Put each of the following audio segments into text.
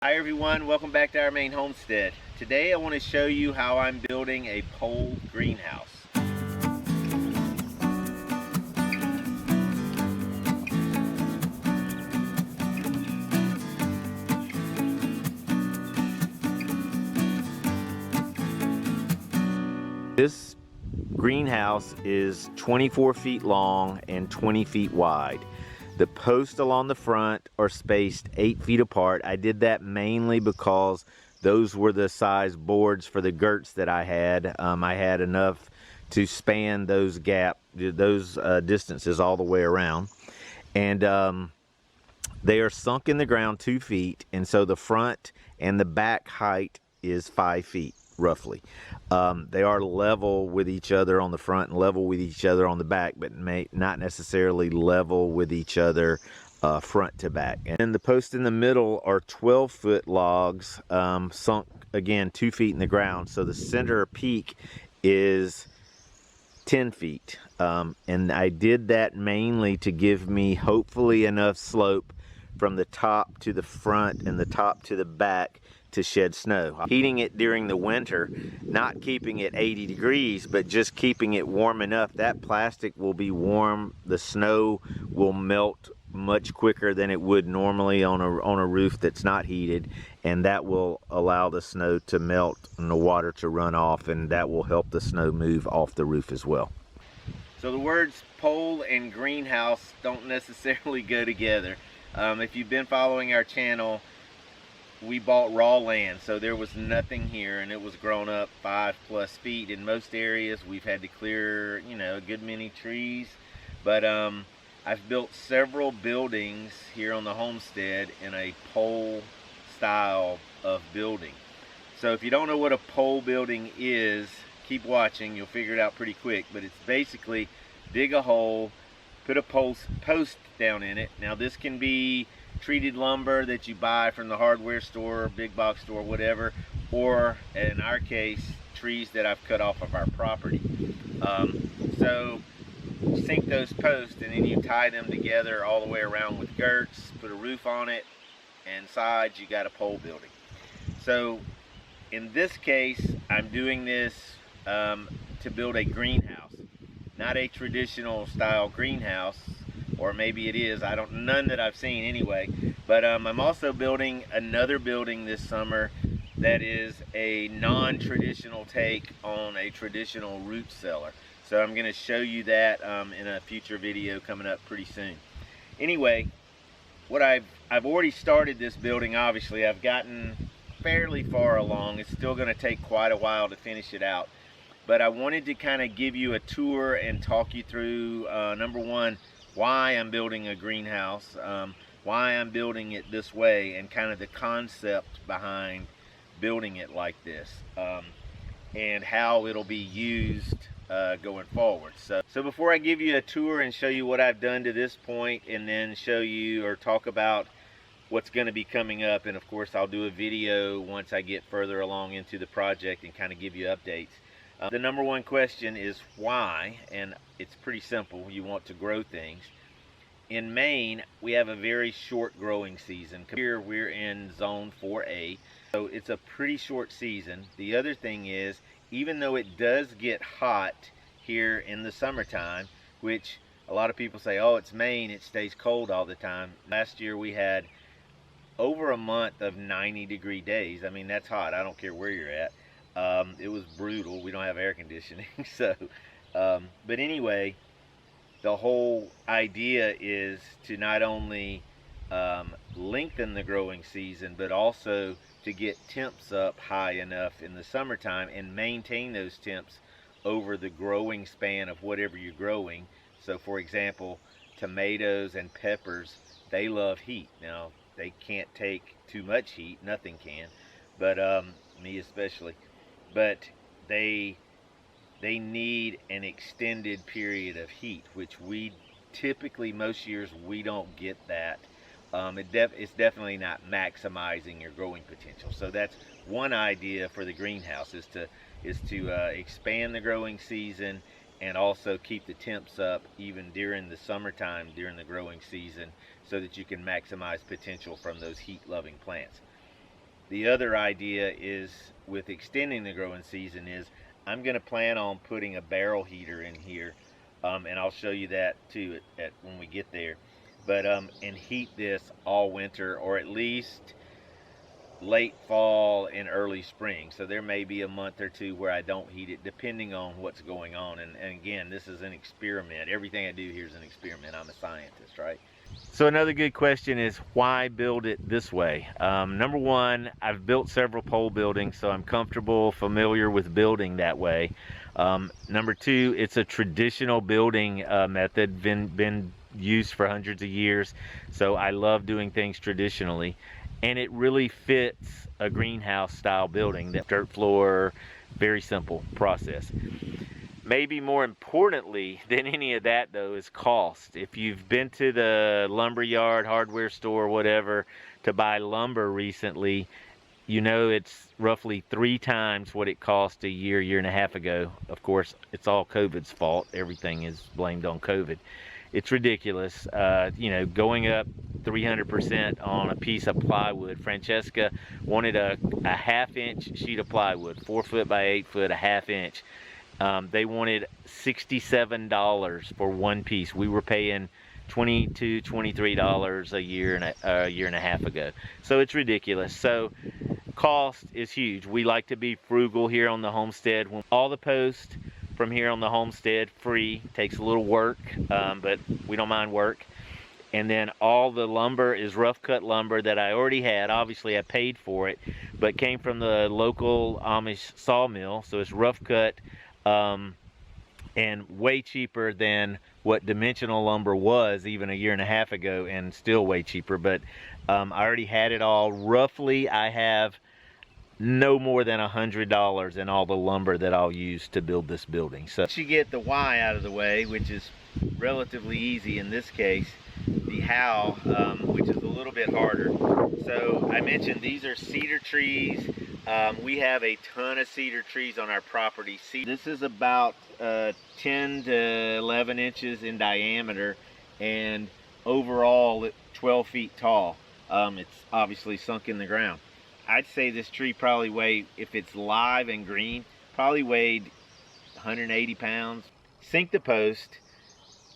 Hi everyone, welcome back to our Maine homestead. Today I want to show you how I'm building a pole greenhouse. This greenhouse is 24 feet long and 20 feet wide. The posts along the front are spaced 8 feet apart. I did that mainly because those were the size boards for the girts that I had. I had enough to span those distances all the way around. And they are sunk in the ground 2 feet, and so the front and the back height is 5 feet roughly. They are level with each other on the front and level with each other on the back, but may not necessarily level with each other front to back. And then the posts in the middle are 12-foot logs, sunk again 2 feet in the ground, so the center peak is 10 feet. And I did that mainly to give me hopefully enough slope from the top to the front and the top to the back to shed snow. Heating it during the winter, not keeping it 80 degrees, but just keeping it warm enough. That plastic will be warm, the snow will melt much quicker than it would normally on a roof that's not heated, and that will allow the snow to melt and the water to run off, and that will help the snow move off the roof as well. So the words pole and greenhouse don't necessarily go together. If you've been following our channel, we bought raw land, so there was nothing here, and it was grown up 5+ feet. In most areas we've had to clear, a good many trees, but I've built several buildings here on the homestead in a pole style of building. So if you don't know what a pole building is, keep watching, you'll figure it out pretty quick. But it's basically dig a hole, put a post down in it. Now this can be treated lumber that you buy from the hardware store, big box store, whatever, or in our case, trees that I've cut off of our property. So sink those posts, and then you tie them together all the way around with girts, put a roof on it, and sides, you got a pole building. So in this case, I'm doing this to build a greenhouse, not a traditional style greenhouse, or maybe it is, none that I've seen anyway. But I'm also building another building this summer that is a non-traditional take on a traditional root cellar. So I'm going to show you that in a future video coming up pretty soon. Anyway, what I've already started this building. Obviously I've gotten fairly far along. It's still going to take quite a while to finish it out, but I wanted to kind of give you a tour and talk you through number one, why I'm building a greenhouse, why I'm building it this way, and kind of the concept behind building it like this, and how it'll be used going forward. So before I give you a tour and show you what I've done to this point, and then show you or talk about what's going to be coming up, and of course I'll do a video once I get further along into the project and kind of give you updates. The number one question is why, and it's pretty simple. You want to grow things. In Maine, we have a very short growing season. Here we're in zone 4A, so it's a pretty short season. The other thing is, even though it does get hot here in the summertime, which a lot of people say, oh, it's Maine, it stays cold all the time. Last year we had over a month of 90-degree days. I mean, that's hot. I don't care where you're at. It was brutal. We don't have air conditioning. So, but anyway, the whole idea is to not only lengthen the growing season, but also to get temps up high enough in the summertime and maintain those temps over the growing span of whatever you're growing. So for example, tomatoes and peppers, they love heat. Now they can't take too much heat, nothing can, but me especially, but they need an extended period of heat, which we typically, most years, we don't get that. It's definitely not maximizing your growing potential. So that's one idea for the greenhouse, is to expand the growing season and also keep the temps up even during the summertime, during the growing season, so that you can maximize potential from those heat-loving plants. the other idea is with extending the growing season is I'm going to plan on putting a barrel heater in here, and I'll show you that too at when we get there. But and heat this all winter, or at least late fall and early spring. So there may be a month or two where I don't heat it, depending on what's going on. And again, this is an experiment. Everything I do here is an experiment. I'm a scientist, right? So another good question is, why build it this way? Number one, I've built several pole buildings, so I'm comfortable, familiar with building that way. Number two, it's a traditional building method, been used for hundreds of years, so I love doing things traditionally. And it really fits a greenhouse style building, that dirt floor, very simple process. Maybe more importantly than any of that though is cost. If you've been to the lumber yard, hardware store, whatever, to buy lumber recently, you know it's roughly 3 times what it cost a year and a half ago. Of course, it's all COVID's fault. Everything is blamed on COVID. It's ridiculous, you know, going up 300% on a piece of plywood. Francesca wanted a half-inch sheet of plywood, 4 foot by 8 foot, a half-inch. They wanted $67 for one piece. We were paying $22, $23 a year and a half ago. So it's ridiculous. So cost is huge. We like to be frugal here on the homestead. All the posts from here on the homestead free. Takes a little work, but we don't mind work. And then all the lumber is rough cut lumber that I already had. Obviously I paid for it, but came from the local Amish sawmill, so it's rough cut and way cheaper than what dimensional lumber was even a year and a half ago, and still way cheaper. But I already had it all. Roughly I have no more than $100 in all the lumber that I'll use to build this building. So once you get the why out of the way, which is relatively easy in this case, the how, which is a little bit harder. So I mentioned these are cedar trees. We have a ton of cedar trees on our property. This is about 10 to 11 inches in diameter, and overall 12 feet tall. It's obviously sunk in the ground. I'd say this tree probably weighed, if it's live and green, probably weighed 180 pounds. Sink the post,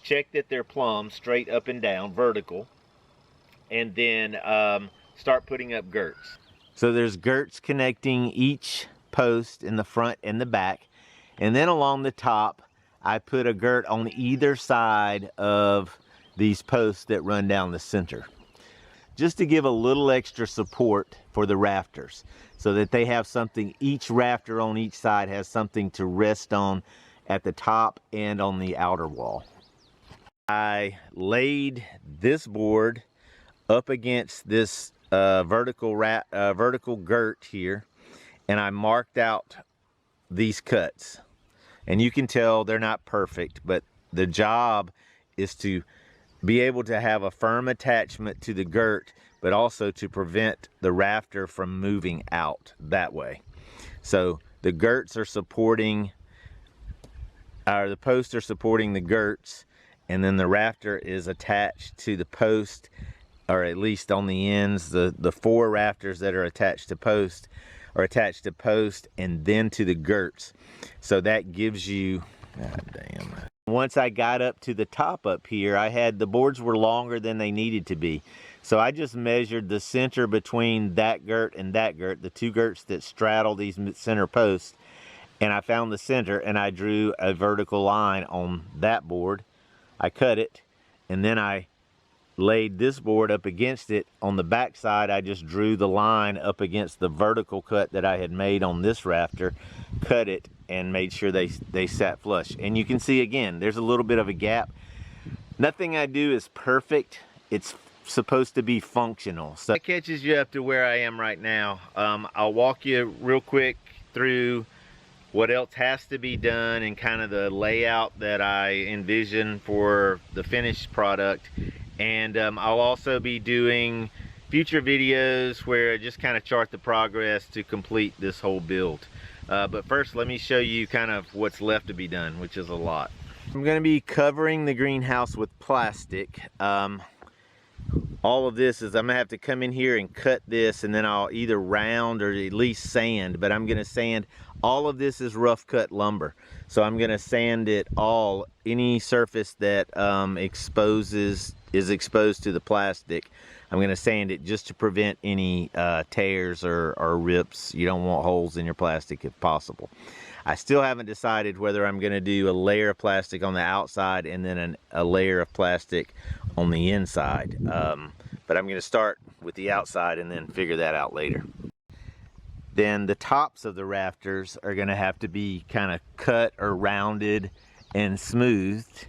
check that they're plumb, straight up and down, vertical, and then start putting up girts. So there's girts connecting each post in the front and the back, and then along the top I put a girt on either side of these posts that run down the center, just to give a little extra support for the rafters, so that they have something, each rafter on each side has something to rest on at the top and on the outer wall. I laid this board up against this vertical girt here, and I marked out these cuts. And you can tell they're not perfect, but the job is to be able to have a firm attachment to the girt, but also to prevent the rafter from moving out that way. So the girts are supporting, or the posts are supporting the girts, and then the rafter is attached to the post, or at least on the ends. The 4 rafters that are attached to post are attached to post and then to the girts. So that gives you, god damn. Once I got up to the top up here, the boards were longer than they needed to be. So I just measured the center between that girt and that girt, the 2 girts that straddle these center posts, and I found the center, and I drew a vertical line on that board. I cut it, and then I laid this board up against it. On the back side, I just drew the line up against the vertical cut that I had made on this rafter, cut it, and made sure they sat flush. And you can see again, there's a little bit of a gap. Nothing I do is perfect. It's supposed to be functional. So that catches you up to where I am right now. I'll walk you real quick through what else has to be done and kind of the layout that I envision for the finished product. And I'll also be doing future videos where I just kind of chart the progress to complete this whole build. But first, let me show you kind of what's left to be done, which is a lot. I'm going to be covering the greenhouse with plastic. all of this is I'm gonna have to come in here and cut this, and then I'll either round or at least sand, but I'm gonna sand. All of this is rough cut lumber, so I'm gonna sand it all. Any surface that is exposed to the plastic, I'm gonna sand it just to prevent any tears or rips. You don't want holes in your plastic if possible. I still haven't decided whether I'm going to do a layer of plastic on the outside and then a layer of plastic on the inside. But I'm going to start with the outside and then figure that out later. Then the tops of the rafters are going to have to be kind of cut or rounded and smoothed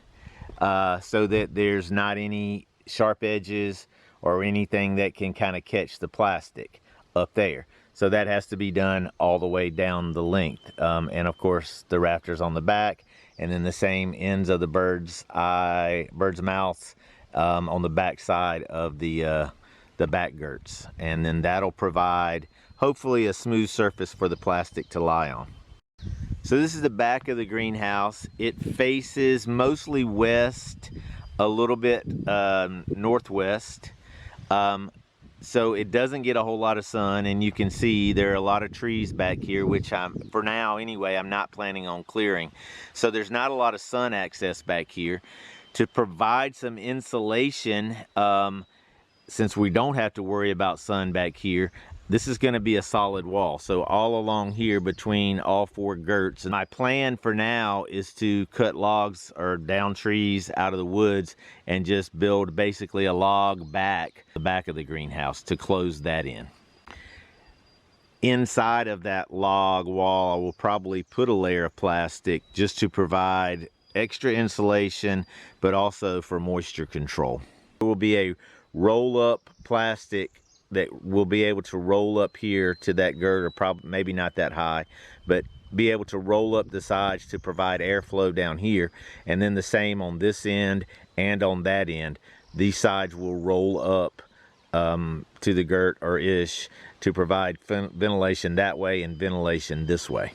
so that there's not any sharp edges or anything that can kind of catch the plastic up there. So that has to be done all the way down the length. And of course the rafters on the back, and then the same ends of the bird's mouths on the back side of the back girts. And then that'll provide hopefully a smooth surface for the plastic to lie on. So this is the back of the greenhouse. It faces mostly west, a little bit northwest. So it doesn't get a whole lot of sun, and you can see there are a lot of trees back here, which for now anyway, I'm not planning on clearing. So there's not a lot of sun access back here. To provide some insulation, since we don't have to worry about sun back here, this is going to be a solid wall. So all along here between all four girts. And my plan for now is to cut logs or down trees out of the woods and just build basically a log back, the back of the greenhouse, to close that in. Inside of that log wall, I will probably put a layer of plastic just to provide extra insulation, but also for moisture control. It will be a roll-up plastic that will be able to roll up here to that girder, probably maybe not that high, but be able to roll up the sides to provide airflow down here. And then the same on this end and on that end. These sides will roll up to the girt or ish to provide ventilation that way and ventilation this way.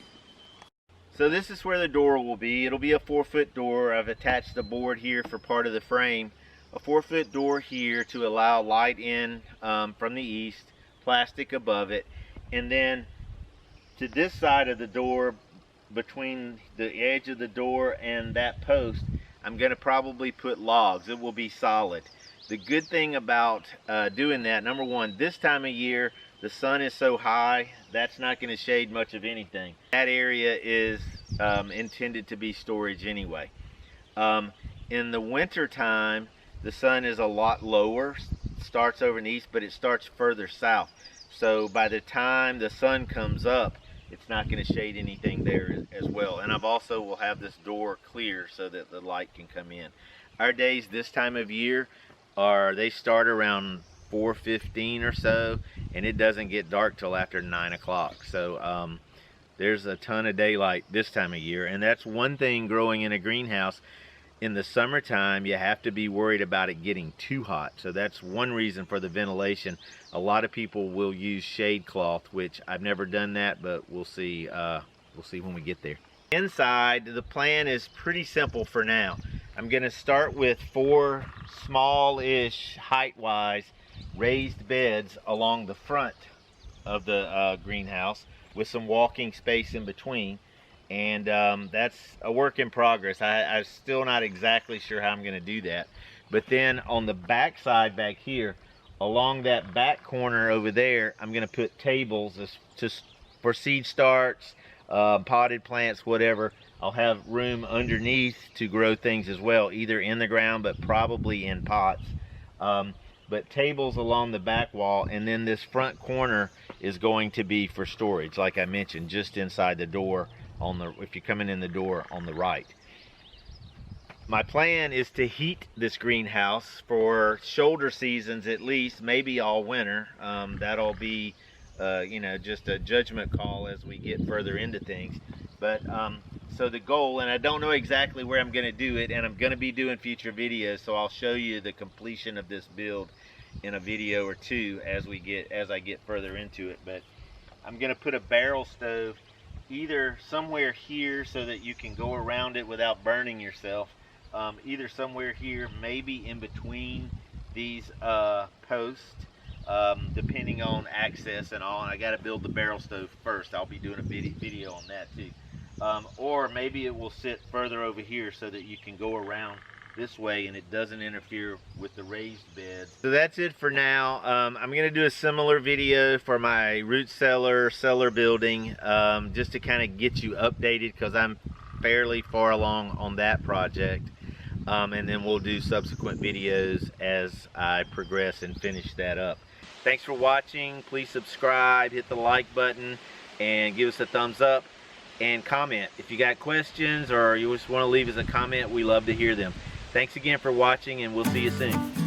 So this is where the door will be. It'll be a 4-foot door. I've attached the board here for part of the frame. A 4-foot door here to allow light in from the east, plastic above it. And then to this side of the door, between the edge of the door and that post, I'm going to probably put logs. It will be solid. The good thing about doing that, number one, this time of year, the sun is so high, that's not going to shade much of anything. That area is intended to be storage anyway. In the winter time, the sun is a lot lower, starts over in the east, but it starts further south. So by the time the sun comes up, it's not going to shade anything there as well. And I've also will have this door clear so that the light can come in. Our days this time of year they start around 4:15 or so, and it doesn't get dark till after 9 o'clock. So there's a ton of daylight this time of year, and that's one thing growing in a greenhouse. In the summertime, you have to be worried about it getting too hot. So that's one reason for the ventilation. A lot of people will use shade cloth, which I've never done that, but we'll see when we get there. Inside, the plan is pretty simple for now. I'm going to start with 4 small-ish, height-wise, raised beds along the front of the greenhouse with some walking space in between. And that's a work in progress. I'm still not exactly sure how I'm going to do that. But then on the back side back here, along that back corner over there, I'm going to put tables for seed starts, potted plants, whatever. I'll have room underneath to grow things as well, either in the ground, but probably in pots. But tables along the back wall, and then this front corner is going to be for storage, like I mentioned, just inside the door. If you're coming in the door on the right. My plan is to heat this greenhouse for shoulder seasons at least, maybe all winter. That'll be just a judgment call as we get further into things. But so the goal, and I don't know exactly where I'm going to do it, and I'm going to be doing future videos, so I'll show you the completion of this build in a video or two as I get further into it. But I'm going to put a barrel stove either somewhere here so that you can go around it without burning yourself, either somewhere here, maybe in between these posts, depending on access and all. And I got to build the barrel stove first. I'll be doing a video on that too. Or maybe it will sit further over here so that you can go around this way and it doesn't interfere with the raised beds. So that's it for now. I'm going to do a similar video for my root cellar building, just to kind of get you updated, because I'm fairly far along on that project. And then we'll do subsequent videos as I progress and finish that up. Thanks for watching. Please subscribe, hit the like button, and give us a thumbs up, and comment. If you got questions or you just want to leave us a comment, we love to hear them. Thanks again for watching, and we'll see you soon.